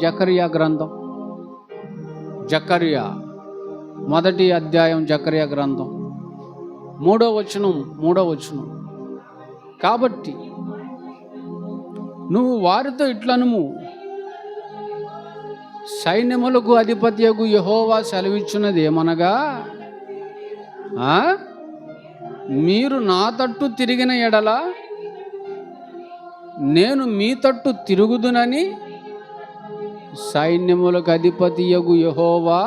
జకరియా గ్రంథం, జకరియా మొదటి అధ్యాయం, జకరియా గ్రంథం 3వ వచనం. కాబట్టి నువ్వు వారితో ఇట్లనుము, సైన్యములకు అధిపతియగు యెహోవా సెలవిచ్చున్నది ఏమనగా, మీరు నా తట్టు తిరిగిన ఎడల నేను మీ తట్టు తిరుగుదునని సైన్యములకు అధిపతియగు యెహోవా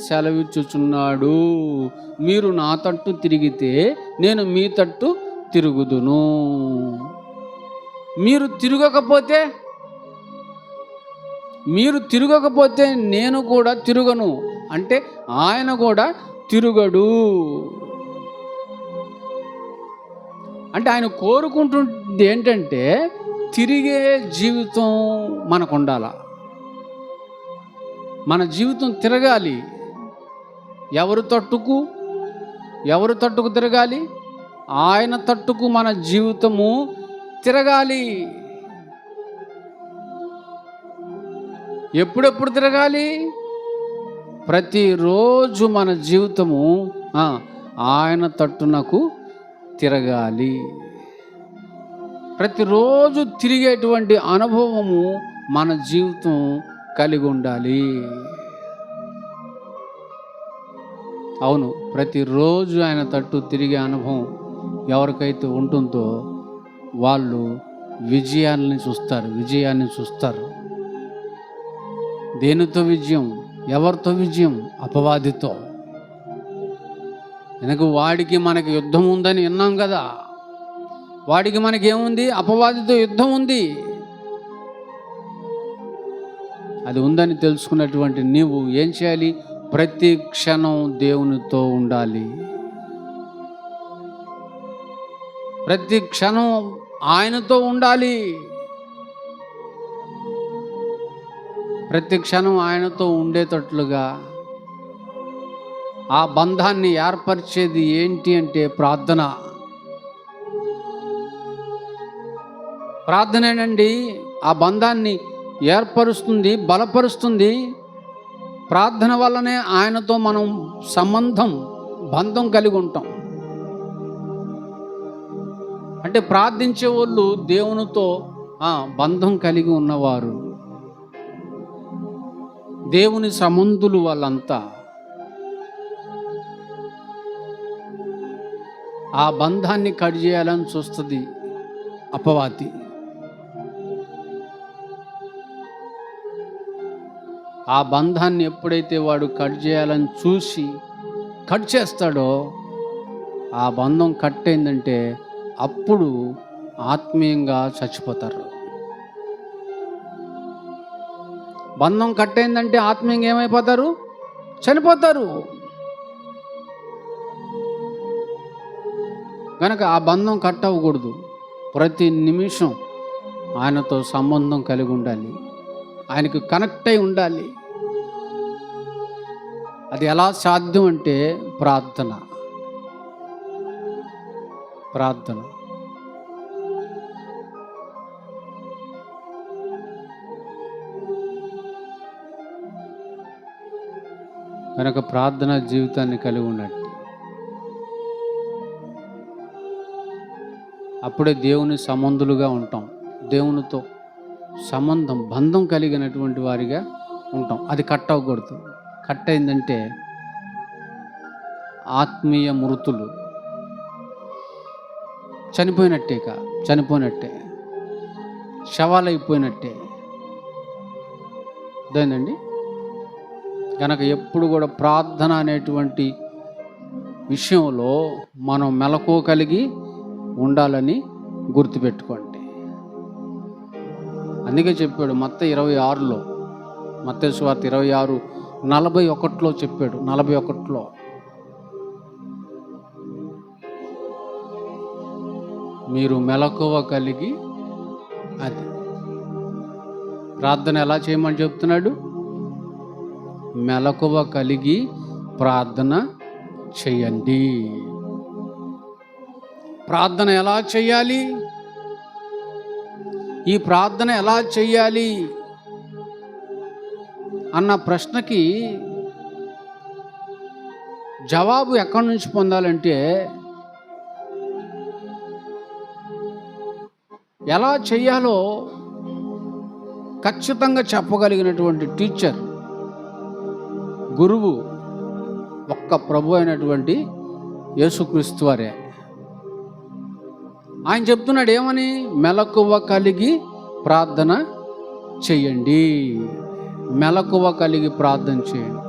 సెలవిచ్చుచున్నాడు. మీరు నా తట్టు తిరిగితే నేను మీ తట్టు తిరుగుదును. మీరు తిరగకపోతే నేను కూడా తిరగను. అంటే ఆయన కూడా తిరగడు. అంటే ఆయన కోరుకుంటుంది ఏంటంటే తిరిగే జీవితం మనకు ఉండాల. మన జీవితం తిరగాలి. ఎవరు తట్టుకు తిరగాలి? ఆయన తట్టుకు మన జీవితము తిరగాలి. ఎప్పుడెప్పుడు తిరగాలి? ప్రతిరోజు మన జీవితము ఆయన తట్టునకు తిరగాలి. ప్రతిరోజు తిరిగేటువంటి అనుభవము మన జీవితం కలిగి ఉండాలి. అవును, ప్రతిరోజు ఆయన తట్టు తిరిగే అనుభవం ఎవరికైతే ఉంటుందో వాళ్ళు విజయాన్ని చూస్తారు. దేనితో విజయం? ఎవరితో విజయం? అపవాదితో. ఎందుకు? వాడికి మనకి యుద్ధం ఉందని విన్నాం కదా. వాడికి మనకి ఏముంది? అపవాదితో యుద్ధం ఉంది. అది ఉందని తెలుసుకున్నటువంటి నీవు ఏం చేయాలి? ప్రతి క్షణం దేవునితో ఉండాలి. ప్రతి క్షణం ఆయనతో ఉండాలి. ప్రతి క్షణం ఆయనతో ఉండేటట్లుగా ఆ బంధాన్ని ఏర్పరిచేది ఏంటి అంటే ప్రార్థనేనండి. ఆ బంధాన్ని ఏర్పరుస్తుంది, బలపరుస్తుంది. ప్రార్థన వల్లనే ఆయనతో మనం బంధం కలిగి ఉంటాం. అంటే ప్రార్థించే వాళ్ళు దేవునితో బంధం కలిగి ఉన్నవారు, దేవుని సంబంధులు. వాళ్ళంతా ఆ బంధాన్ని కట్ చేయాలని చూస్తుంది అపవాది. ఆ బంధాన్ని ఎప్పుడైతే వాడు కట్ చేయాలని చూసి కట్ చేస్తాడో, ఆ బంధం కట్ అయిందంటే అప్పుడు ఆత్మీయంగా చచ్చిపోతారు. బంధం కట్ అయిందంటే ఆత్మీయంగా ఏమైపోతారు? చనిపోతారు. కనుక ఆ బంధం కట్ అవ్వకూడదు. ప్రతి నిమిషం ఆయనతో సంబంధం కలిగి ఉండాలి, ఆయనకు కనెక్ట్ అయి ఉండాలి. అది ఎలా సాధ్యం అంటే ప్రార్థన. కనుక ప్రార్థన జీవితాన్ని కలిగి ఉన్నట్టు. అప్పుడే దేవుని సంబంధులుగా ఉంటాం. దేవునితో బంధం కలిగినటువంటి వారిగా ఉంటాం. అది కట్ అవ్వకూడదు. కట్ అయిందంటే ఆత్మీయ మృతులు, చనిపోయినట్టే, శవాలైపోయినట్టే. అదేందండి. కనుక ఎప్పుడు కూడా ప్రార్థన అనేటువంటి విషయంలో మనం మెలకువ కలిగి ఉండాలని గుర్తుపెట్టుకోండి. అందుకే చెప్పాడు మత్తయి 26లో, మత్తయి సువార్త 26:41 చెప్పాడు. 41లో మీరు మెలకువ కలిగి, అది ప్రార్థన ఎలా చేయమని చెప్తున్నాడు? మెలకువ కలిగి ప్రార్థన చేయండి. ప్రార్థన ఎలా చేయాలి? ఈ ప్రార్థన ఎలా చేయాలి అన్న ప్రశ్నకి జవాబు ఎక్కడి నుంచి పొందాలంటే, ఎలా చేయాలో ఖచ్చితంగా చెప్పగలిగినటువంటి టీచర్, గురువు ఒక్క ప్రభు అయినటువంటి యేసుక్రీస్తు వారే. ఆయన చెప్తున్నాడు ఏమని? మెలకువ కలిగి ప్రార్థన చేయండి, మెలకువ కలిగి ప్రార్థన చేయండి.